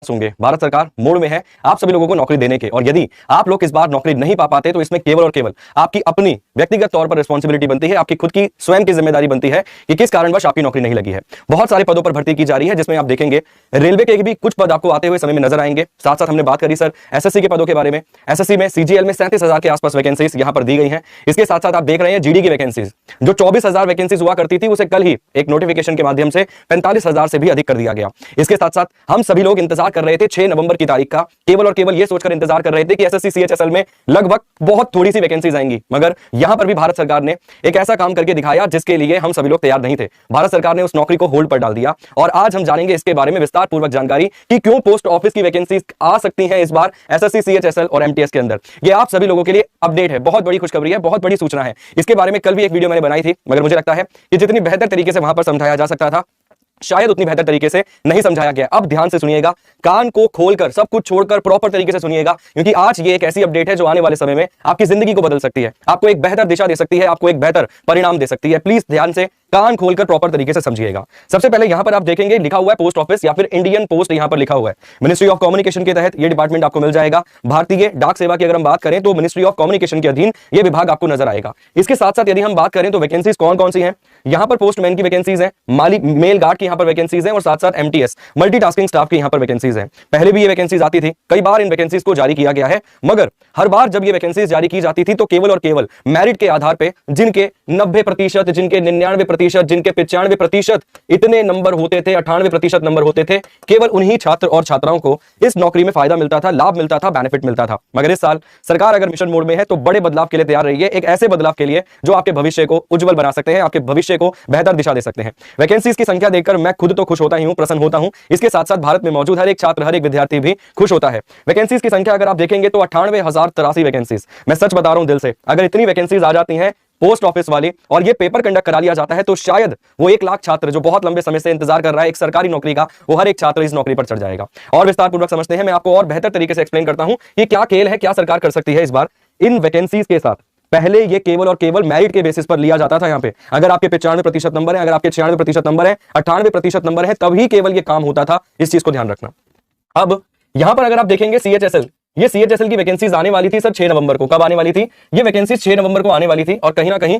होंगे। भारत सरकार मोड़ में है आप सभी लोगों को नौकरी देने के, और यदि आप लोग इस बार नौकरी नहीं पा पाते तो इसमें केवल और केवल आपकी अपनी व्यक्तिगत तौर पर रिस्पॉन्सिबिलिटी बनती है, आपकी खुद की स्वयं की जिम्मेदारी बनती है कि किस कारणवश आपकी नौकरी नहीं लगी है। बहुत सारे पदों पर भर्ती की जा रही है, जिसमें आप देखेंगे रेलवे के भी कुछ पद आपको आते हुए समय में नजर आएंगे। साथ साथ हमने बात करी सर एसएससी के पदों के बारे में। एसएससी में सीजीएल में 37,000 के आसपास वैकेंसीज यहां पर दी गई हैं। इसके साथ साथ आप देख रहे हैं जीडी की वैकेंसीज जो 24,000 वैकेंसीज हुआ करती थी, उसे कल ही एक नोटिफिकेशन के माध्यम से 45,000 से भी अधिक कर दिया गया। इसके साथ साथ हम सभी लोग इंतजार कर रहे थे 6 नवंबर की तारीख का, केवल और केवल यह सोचकर इंतजार कर रहे थे कि एसएससी सीएचएसएल में लगभग बहुत थोड़ी सी वैकेंसीज आएंगी, मगर यहां पर भी भारत सरकार ने एक ऐसा काम करके दिखाया जिसके लिए हम सभी लोग तैयार नहीं थे। भारत सरकार ने उस नौकरी को होल्ड पर डाल दिया, और आज हम जानेंगे इसके बारे में विस्तार पूर्वक जानकारी कि क्यों पोस्ट ऑफिस की वैकेंसीज आ सकती हैं इस बार एसएससी सीएचएसएल और एमटीएस के अंदर। यह आप सभी लोगों के लिए अपडेट है, बहुत बड़ी खुशखबरी है, बहुत बड़ी सूचना है। इसके बारे में कल भी एक वीडियो मैंने बनाई थी, मगर मुझे लगता है कि जितनी बेहतर तरीके से वहां पर समझाया जा सकता था शायद उतनी बेहतर तरीके से नहीं समझाया गया। अब ध्यान से सुनिएगा, कान को खोलकर सब कुछ छोड़कर प्रॉपर तरीके से सुनिएगा, क्योंकि आज ये एक ऐसी अपडेट है जो आने वाले समय में आपकी जिंदगी को बदल सकती है, आपको एक बेहतर दिशा दे सकती है, आपको एक बेहतर परिणाम दे सकती है। प्लीज ध्यान से कान खोलकर प्रॉपर तरीके से समझिएगा। सबसे पहले यहां पर आप देखेंगे लिखा हुआ है पोस्ट ऑफिस या फिर इंडियन पोस्ट, यहां पर लिखा हुआ है मिनिस्ट्री ऑफ कम्युनिकेशन के तहत ये डिपार्टमेंट आपको मिल जाएगा। भारतीय डाक सेवा की अगर हम बात करें तो मिनिस्ट्री ऑफ कम्युनिकेशन के अधीन ये विभाग आपको नजर आएगा। इसके साथ साथ यदि हम बात करें तो वैकेंसीज कौन कौन सी हैं, यहां पर पोस्टमैन की वैकेंसीज है, माली मेल गार्ड की यहां पर वैकेंसीज है, और साथ साथ एमटीएस मल्टीटास्किंग स्टाफ की यहां पर वैकेंसीज है। पहले भी ये वैकेंसीज आती थी, कई बार इन वैकेंसीज को जारी किया गया है, मगर हर बार जब ये वैकेंसीज जारी की जाती थी तो केवल और केवल मेरिट के आधार पर जिनके 90%, जिनके 99%, जिनके 95% इतने नंबर होते थे, 98% नंबर होते थे, केवल उन्हीं छात्र और छात्राओं को इस नौकरी में फायदा मिलता था, लाभ मिलता था, बेनिफिट मिलता था। मगर इस साल सरकार अगर मिशन मोड में है तो बड़े बदलाव के लिए तैयार रही है, एक ऐसे बदलाव के लिए जो आपके भविष्य को उज्जवल बना सकते हैं, आपके भविष्य को बेहतर दिशा दे सकते हैं। वैकेंसीज की संख्या देखकर मैं खुद तो खुश होता ही हूं, प्रसन्न होता हूं, इसके साथ साथ भारत में मौजूद हर एक छात्र, हर एक विद्यार्थी भी खुश होता है। वैकेंसीज की संख्या अगर आप देखेंगे तो 98,083 वैकेंसीज, मैं सच बता रहा हूं दिल से, अगर इतनी वैकेंसीज आ जाती हैं पोस्ट ऑफिस वाली और ये पेपर कंडक्ट करा लिया जाता है तो शायद वो 1 लाख छात्र जो बहुत लंबे समय से इंतजार कर रहा है एक सरकारी नौकरी का, वो हर एक छात्र इस नौकरी पर चढ़ जाएगा। और विस्तार पूर्वक समझते हैं, मैं आपको और बेहतर तरीके से एक्सप्लेन करता हूं कि क्या खेल है, क्या सरकार कर सकती है इस बार इन वैकेंसीज के साथ। पहले ये केवल और केवल मेरिट के बेसिस पर लिया जाता था। यहाँ पे अगर आपके 95% नंबर है, अगर आपके 96% नंबर है, 98% नंबर है, तभी केवल ये काम होता था। इस चीज को ध्यान रखना। अब यहां पर अगर आप देखेंगे सीएचएसएल, ये सीएचएसएल की वैकेंसीज आने वाली थी सर 6 नवंबर को। कब आने वाली थी? ये वैकेंसीज 6 नवंबर को आने वाली थी, और कहीं ना कहीं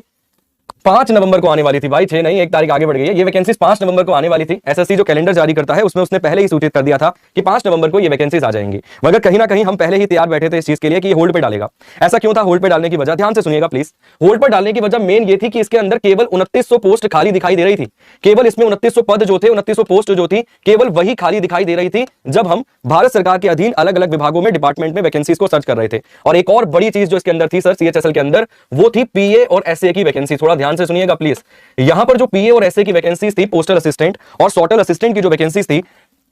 5 नवंबर को आने वाली थी। भाई 6 नहीं, एक तारीख आगे बढ़ गई है। ये वैकेंसीज 5 नवंबर को आने वाली थी। एसएससी जो कैलेंडर जारी करता है उसमें उसने पहले ही सूचित कर दिया था कि 5 नवंबर को ये वैकेंसीज आ जाएंगी, मगर कहीं ना कहीं हम पहले ही तैयार बैठे थे इस चीज के लिए कि ये होल्ड पे डालेगा। ऐसा क्यों था होल्ड पे डालने की वजह? ध्यान से सुनिएगा प्लीज। होल्ड पर डालने की वजह मेन ये थी कि इसके अंदर केवल 2900 पोस्ट खाली दिखाई दे रही थी। केवल इसमें 2900 पद जो थे, 2900 पोस्ट जो थी, केवल वही खाली दिखाई दे रही थी जब हम भारत सरकार के अधीन अलग अलग विभागों में, डिपार्टमेंट में वैकेंसीज को सर्च कर रहे थे। और एक और बड़ी चीज जो इसके अंदर थी सर सीएचएसएल के अंदर, वो थी पीए और एसए की वैकेंसी। थोड़ा ध्यान से सुनिएगा प्लीज। यहां पर जो पीए और एसए की वैकेंसीज थी, पोस्टल असिस्टेंट और सॉर्टल असिस्टेंट की जो वैकेंसीज थी,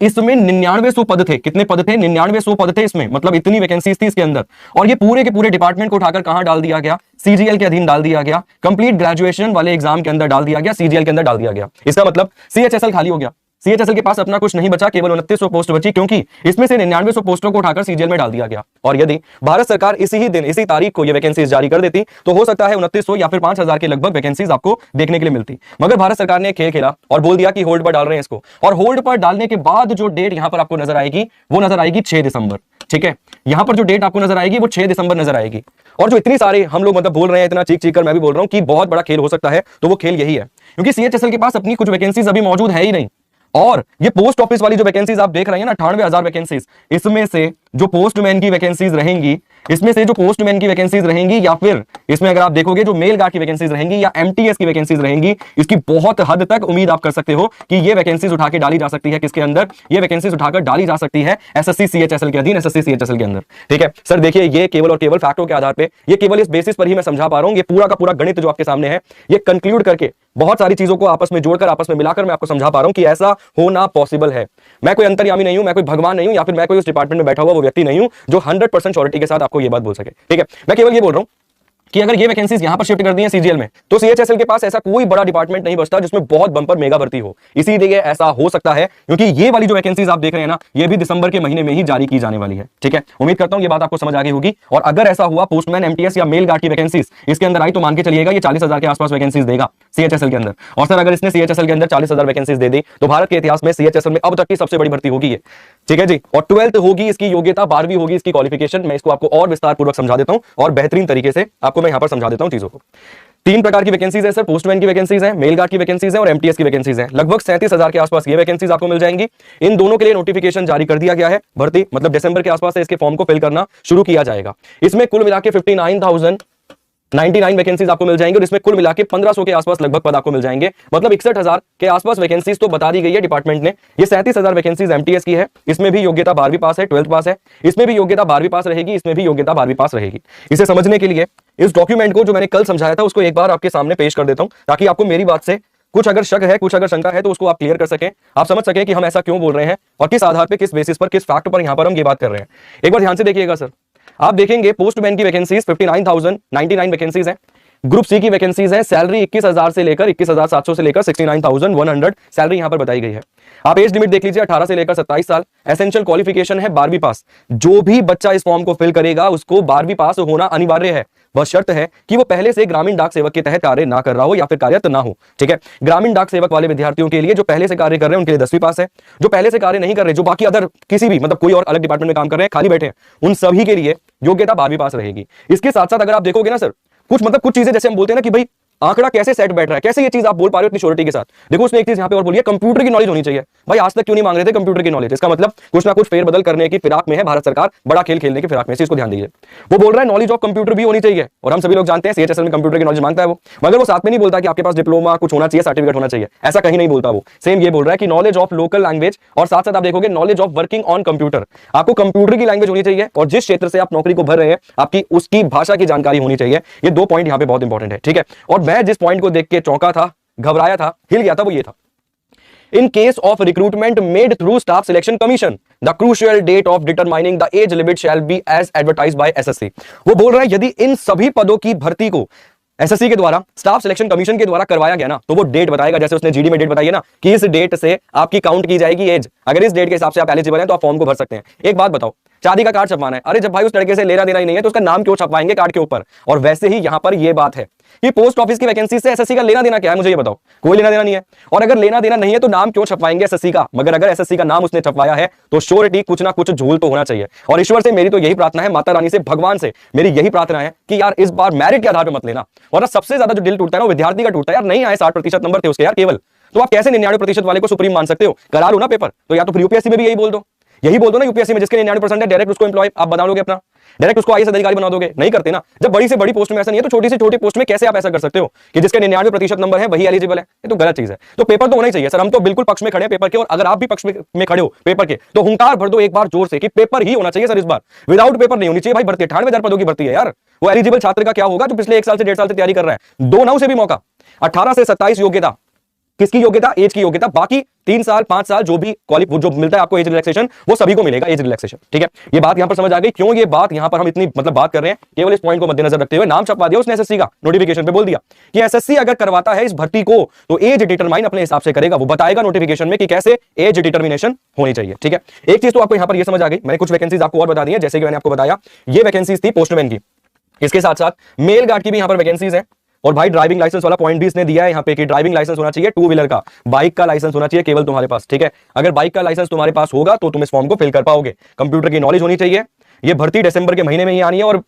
इसमें 9900 पद थे। कितने पद थे? 9900 पद थे इसमें, मतलब इतनी वैकेंसीज थी इसके अंदर। और ये पूरे के पूरे डिपार्टमेंट को उठाकर कहां डाल दिया गया? सीजीएल के अधीन डाल दिया गया, कंप्लीट ग्रेजुएशन वाले एग्जाम के अंदर डाल दिया गया, सीजीएल के अंदर डाल दिया गया। इसका मतलब सीएचएसएल खाली हो गया। सीएचएसएल के पास अपना कुछ नहीं बचा, केवल 2900 पोस्ट बची, क्योंकि इसमें से 9900 पोस्टों को उठाकर सीजीएल में डाल दिया गया। और यदि भारत सरकार इसी ही दिन, इसी तारीख को ये वैकेंसीज जारी कर देती तो हो सकता है 2900 या फिर 5000 के लगभग वैकेंसीज आपको देखने के लिए मिलती। मगर भारत सरकार ने खेल खेला और बोल दिया कि होल्ड पर डाल रहे हैं इसको। और होल्ड पर डालने के बाद जो डेट यहां पर आपको नजर आएगी वो नजर आएगी 6 दिसंबर। ठीक है, यहां पर जो डेट आपको नजर आएगी वो 6 दिसंबर नजर आएगी। और जो इतनी सारे हम लोग मतलब बोल रहे हैं, इतना चीख कर मैं भी बोल रहा हूं कि बहुत बड़ा खेल हो सकता है, तो वो खेल यही है, क्योंकि सीएचएसएल के पास अपनी कुछ वैकेंसीज अभी मौजूद है ही नहीं। और ये पोस्ट ऑफिस वाली जो वैकेंसीज आप देख रहे हैं ना, 98,000 वैकेंसीज, इसमें से जो पोस्टमैन की वैकेंसीज रहेंगी, इसमें से जो पोस्टमैन की वैकेंसीज रहेंगी, या फिर इसमें अगर आप देखोगे जो मेल गार्ड की वैकेंसीज रहेंगी या एमटीएस की वैकेंसीज रहेंगी, इसकी बहुत हद तक उम्मीद आप कर सकते हो कि ये वैकेंसीज उठा के डाली जा सकती है। किसके अंदर? ये वैकेंसीज उठाकर डाली जा सकती है एसएससी सीएचएसएल के अधीन, एसएससी सीएचएसएल के अंदर। ठीक है सर, देखिए ये केवल और केवल फैक्टों के आधार पे, ये केवल इस बेसिस पर ही मैं समझा पा रहा हूं। ये पूरा का पूरा गणित जो आपके सामने है, ये कंक्लूड करके बहुत सारी चीजों को आपस में जोड़कर, आपस में मिलाकर मैं आपको समझा पा रहा हूं कि ऐसा होना पॉसिबल है। मैं कोई अंतर्यामी नहीं हूं, मैं कोई भगवान नहीं हूं, या फिर मैं कोई उस डिपार्टमेंट में बैठा हुआ वो व्यक्ति नहीं हूं जो 100% श्योरिटी के साथ आपको ये बात बोल सके। ठीक है, मैं केवल ये बोल रहा हूं कि अगर ये वैकेंसीज यहां पर शिफ्ट कर दी हैं सीजीएल में, तो सीएचएसएल के पास ऐसा कोई बड़ा डिपार्टमेंट नहीं बचता जिसमें बहुत बंपर मेगा भर्ती हो। इसीलिए ऐसा हो सकता है, क्योंकि ये वाली जो वैकेंसीज आप देख रहे हैं ना, ये भी दिसंबर के महीने में ही जारी की जाने वाली है। ठीक है, उम्मीद करता हूं ये बात आपको समझ आ गई होगी। और अगर ऐसा हुआ पोस्टमैन, एमटीएस या मेल गार्ड की वैकेंसीज इसके अंदर आई, तो मान के चलिएगा ये 40,000 के आसपास वैकेंसीज देगा। सीएचएसएल के अंदर। और सर अगर इसने सीएचएसएल के अंदर 40,000 वैकेंसीज दे दी तो भारत के इतिहास में सीएचएसएल में अब तक की सबसे बड़ी भर्ती होगी ये, ठीक है जी। और 12th होगी इसकी योग्यता, 12वीं होगी इसकी क्वालिफिकेशन। मैं इसको आपको और विस्तार पूर्वक समझा देता हूं और बेहतरीन तरीके से आपको मैं यहां पर समझा देता हूं चीजों को। 3 प्रकार की वैकेंसीज है सर, पोस्टमैन की वैकेंसीज है, मेल गार्ड की वैकेंसीज है और एमटीएस की वैकेंसीज है। लगभग 37,000 के आसपास ये वैकेंसीज आपको मिल जाएंगी। इन दोनों के लिए नोटिफिकेशन जारी कर दिया गया है। भर्ती मतलब दिसंबर के आसपास से इसके फॉर्म को फिल करना शुरू किया जाएगा। इसमें कुल मिला के 59,099 वैकेंसीज आपको मिल जाएंगे और इसमें कुल मिला के 1500 के आसपास लगभग पद आपको मिल जाएंगे। मतलब 61,000 के आसपास वैकेंसीज तो बता दी गई है डिपार्टमेंट ने। ये 37,000 वैकेंसीज एमटीएस की है। इसमें भी योग्यता 12वीं पास है, 12th पास है। इसमें भी योग्यता 12वीं पास रहेगी, इसमें भी योग्यता 12वीं पास रहेगी। इसे समझने के लिए इस डॉक्यूमेंट को जो मैंने कल समझाया था उसको एक बार आपके सामने पेश कर देता हूं, ताकि आपको मेरी बात से कुछ अगर शक है, कुछ अगर शंका है तो उसको आप क्लियर कर सकें, आप समझ सकें कि हम ऐसा क्यों बोल रहे हैं और किस आधार पे, किस बेसिस पर, किस फैक्ट पर यहां पर हम ये बात कर रहे हैं। एक बार ध्यान से देखिएगा सर, आप देखेंगे पोस्टमैन की वैकेंसीज 59,099 वैकेंसीज है। ग्रुप सी की वैकेंसीज है। सैलरी 21,000 से लेकर 21,700 से लेकर 69,100 सैलरी यहां पर बताई गई है। आप एज लिमिट देख लीजिए 18 से लेकर 27 साल। एसेंशियल क्वालिफिकेशन है 12वीं पास। जो भी बच्चा इस फॉर्म को फिल करेगा उसको 12वीं पास होना अनिवार्य है। वह शर्त है कि वो पहले से ग्रामीण डाक सेवक के तहत कार्य ना कर रहा हो या फिर कार्यरत ना हो, ठीक है। ग्रामीण डाक सेवक वाले विद्यार्थियों के लिए जो पहले से कार्य कर रहे हैं उनके लिए 10वीं पास है। जो पहले से कार्य नहीं कर रहे, जो बाकी अदर किसी भी मतलब कोई और अलग डिपार्टमेंट में काम कर रहे हैं, खाली बैठे हैं, उन सभी के लिए योग्यता 12वीं पास रहेगी। इसके साथ साथ अगर आप देखोगे ना सर, कुछ चीजें जैसे हम बोलते हैं ना कि भाई आंकड़ा कैसे सेट बैठ रहा है, कैसे ये चीज आप बोल पा रहे हो इतनी श्योरिटी के साथ। देखो उसमें एक चीज यहां पे और बोलिए, कंप्यूटर की नॉलेज होनी चाहिए। भाई आज तक क्यों नहीं मांग रहे थे कंप्यूटर की नॉलेज? इसका मतलब कुछ ना कुछ फेरबदल करने की फिराक में है भारत सरकार, बड़ा खेल खेलने की फिराक में। इसको ध्यान दीजिए। वो बोल रहा है नॉलेज ऑफ कंप्यूटर भी होनी चाहिए, और हम सभी लोग जानते हैं सीएचएसएल में कंप्यूटर की नॉलेज मांगता है वो, मगर वो साथ में नहीं बोलता कि आपके पास डिप्लोमा कुछ होना चाहिए, सर्टिफिकेट होना चाहिए, ऐसा कहीं नहीं बोलता वो। सेम ये बोल रहा है कि नॉलेज ऑफ लोकल लैंग्वेज, और साथ साथ आप देखोगे knowledge of working on computer. आपको कंप्यूटर की लैंग्वेज होनी चाहिए और जिस क्षेत्र से आप नौकरी को भर रहे हैं आपकी उसकी भाषा की जानकारी होनी चाहिए। ये 2 पॉइंट यहां पे बहुत इंपॉर्टेंट है, ठीक है। और मैं जिस पॉइंट को देख के चौंका था, घबराया था, हिल गया था, वो ये था, in case of recruitment made through staff selection commission the crucial date of determining the age limit shall be as advertised by SSC. वो बोल रहा है यदि इन सभी पदों की भर्ती को एसएससी के द्वारा, स्टाफ सिलेक्शन कमीशन के द्वारा करवाया गया ना, तो वो डेट बताएगा, जैसे उसने जीडी में डेट बताई है ना कि इस डेट से आपकी काउंट की जाएगी एज। अगर इस डेट के हिसाब से आप एलिजिबल हैं तो आप फॉर्म को भर सकते हैं। एक बात बताओ, शादी का कार्ड छपवाना है, अरे जब भाई उस लड़के से लेना देना ही नहीं है तो उसका नाम क्यों छपवाएंगे कार्ड के ऊपर? और वैसे ही यहां पर यह बात है कि पोस्ट ऑफिस की वैकेंसी से एसएससी का लेना देना क्या है, मुझे ये बताओ। कोई लेना देना नहीं है। और अगर लेना देना नहीं है तो नाम क्यों छपवाएंगे एसएससी का? मगर अगर एसएससी का नाम उसने छपवाया है तो श्योरिटी कुछ ना कुछ झूल तो होना चाहिए। और ईश्वर से मेरी तो यही प्रार्थना है, माता रानी से, भगवान से मेरी यही प्रार्थना है कि यार इस बार मेरिट के आधार पर मत लेना। और सबसे ज्यादा जो दिल टूटता है ना विद्यार्थी का टूटता है। यार नहीं आए 60% नंबर थे उसके यार केवल, तो आप कैसे 99% वाले को सुप्रीम मान सकते हो? करा लो ना पेपर। तो या तो फिर यूपीएससी में भी यही बोल दो ना, यूपीएससी में जिसके 99% है डायरेक्ट उसको एम्प्लॉय आप बना लोगे, अपना डायरेक्ट उसको आईएएस अधिकारी बना दोगे। नहीं करते ना। जब बड़ी से बड़ी पोस्ट में ऐसा नहीं है तो छोटी से छोटी पोस्ट में कैसे आप ऐसा कर सकते हो कि जिसके 99% नंबर है वही एलिजिबल है? ये तो गलत चीज है। तो पेपर तो होना ही चाहिए सर। हम तो बिल्कुल पक्ष में खड़े हैं पेपर के, और अगर आप भी पक्ष में खड़े हो पेपर के तो हुंकार भर दो एक बार जोर से कि पेपर ही होना चाहिए सर। इस बार विदाउट पेपर नहीं होनी चाहिए भाई। भर्ती 98,000 पदों की भर्ती है यार। वो एलिजिबल छात्र का क्या होगा जो पिछले 1 साल से 1.5 साल से तैयारी कर रहा है? 2 9 से भी मौका। 18 से 27 योग्यता, किसकी योग्यता? एज की योग्यता। बाकी 3 साल 5 साल जो भी जो मिलता है आपको एज रिलैक्सेशन, वो सभी को मिलेगा एज रिलैक्सेशन, ठीक है। ये बात यहां पर समझ आ गई क्यों ये बात यहां पर हम इतनी मतलब बात कर रहे हैं? केवल इस पॉइंट को मद्देनजर रखते हुए नाम छपवा दिया उसने एसएससी का, नोटिफिकेशन पे बोल दिया कि एसएससी अगर करवाता है इस भर्ती को तो एज डिटरमाइन अपने हिसाब से करेगा। वो बताएगा नोटिफिकेशन में कि कैसे एज डिटर्मिनेशन होनी चाहिए, ठीक है। एक चीज तो आपको यहां पर यह समझ आ गई। मैंने कुछ वैकेंसीज आपको और बता दी है, जैसे कि मैंने आपको बताया ये वैकेंसीज थी पोस्टमैन की। इसके साथ साथ मेल गार्ड की भी यहां पर वैकेंसीज है। और भाई ड्राइविंग लाइसेंस वाला पॉइंट भी इसने दिया है यहाँ पे कि ड्राइविंग लाइसेंस होना चाहिए 2 व्हीलर का, बाइक का लाइसेंस होना चाहिए केवल तुम्हारे पास, ठीक है। अगर बाइक का लाइसेंस तुम्हारे पास होगा तो तुम इस फॉर्म को फिल कर पाओगे। कंप्यूटर की नॉलेज होनी चाहिए। ये भर्ती दिसंबर के महीने में ही आनी है, और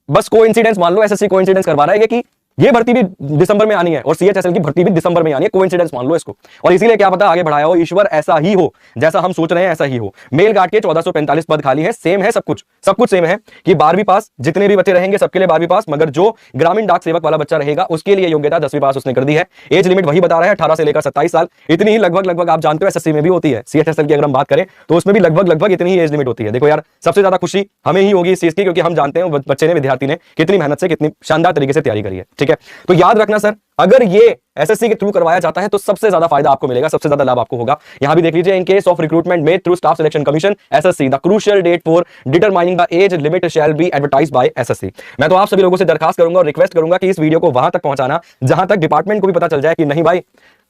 बस कोइंसिडेंस मान लो, एसएससी कोइंसिडेंस करवा रहा है कि ये भर्ती भी दिसंबर में आनी है और सीएचएसएल की भर्ती भी दिसंबर में आनी है। कोइंसिडेंस मान लो इसको, और इसीलिए क्या पता आगे बढ़ाया हो ईश्वर, ऐसा ही हो जैसा हम सोच रहे हैं ऐसा ही हो। मेल गार्ड के 1445 पद खाली है। सेम है सब कुछ सेम है कि 12वीं पास जितने भी बच्चे रहेंगे सबके लिए 12वीं पास, मगर जो ग्रामीण डाक सेवक वाला बच्चा रहेगा उसके लिए योग्यता 10वीं पास उसने कर दी है। एज लिमिट वही बता रहा है 18 से लेकर 27 साल। इतनी ही लगभग आप जानते हो एसएससी में भी होती है। सीएचएसएल की अगर हम बात करें तो उसमें भी लगभग इतनी ही एज लिमिट होती है। देखो यार सबसे ज्यादा खुशी हमें ही होगी इस चीज की, क्योंकि हम जानते हैं बच्चे ने, विद्यार्थी ने कितनी मेहनत से कितनी शानदार तरीके से तैयारी करी है, ठीक है। तो याद रखना सर, अगर ये एसएससी के थ्रू करवाया जाता है तो सबसे ज्यादा फायदा आपको मिलेगा, सबसे ज्यादा लाभ आपको होगा। यहां भी देख लीजिए, in case of recruitment made through staff selection commission SSC the crucial date for determining the age limit shall be advertised by SSC. मैं तो आप सभी लोगों से दरखास्त करूंगा और रिक्वेस्ट करूंगा कि इस वीडियो को वहां तक पहुंचाना जहां तक डिपार्टमेंट को भी पता चल जाए कि नहीं भाई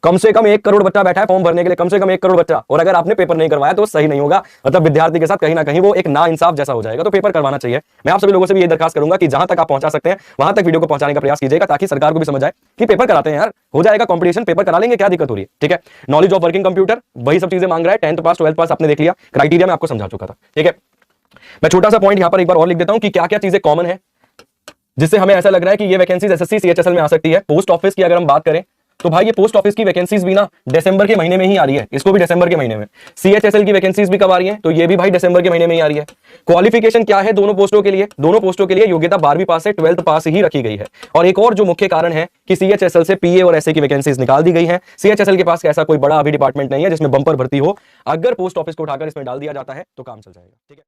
कम से कम 1 करोड़ बच्चा बैठा है फॉर्म भरने के लिए, कम से कम 1 करोड़ बच्चा, और अगर आपने पेपर नहीं करवाया तो सही नहीं होगा। मतलब विद्यार्थी के साथ कहीं ना कहीं वो एक नाइंसाफ जैसा हो जाएगा। तो पेपर करवाना चाहिए। मैं आप सभी लोगों से भी ये दरखास्त करूंगा कि जहां तक आप पहुंचा सकते हैं वहां तक वीडियो को पहुंचाने का प्रयास कीजिएगा, ताकि सरकार को भी समझ आए कि पेपर कराते हैं यार, हो जाएगा कंपटीशन, पेपर करा लेंगे, क्या दिक्कत हो रही है। ठीक है, नॉलेज ऑफ वर्किंग कंप्यूटर, वही सब चीजें मांग रहा है। 10th पास 12th पास आपने देख लिया, क्राइटेरिया में आपको समझा चुका था। ठीक है, मैं छोटा सा पॉइंट यहां पर एक बार और लिख देता हूं कि क्या क्या चीजें कॉमन है जिससे हमें ऐसा लग रहा है कि ये वैकेंसीज एसएससी सीएचएसएल में आ सकती है। पोस्ट ऑफिस की अगर हम बात करें तो भाई ये पोस्ट ऑफिस की वैकेंसीज भी ना दिसंबर के महीने में ही आ रही है, इसको भी दिसंबर के महीने में। सीएचएसएल की वैकेंसीज भी कब आ रही है, तो ये भी भाई दिसंबर के महीने में ही आ रही है। क्वालिफिकेशन क्या है दोनों पोस्टों के लिए, दोनों पोस्टों के लिए योग्यता 12वीं पास से 12th पास ही रखी गई है। और एक और जो मुख्य कारण है कि सीएचएसएल से पीए और एसए की वैकेंसीज निकाल दी गई है। सीएचएसएल के पास ऐसा कोई बड़ा अभी डिपार्टमेंट नहीं है जिसमें बंपर भर्ती हो, अगर पोस्ट ऑफिस को उठाकर इसमें डाल दिया जाता है तो काम चल जाएगा। ठीक है।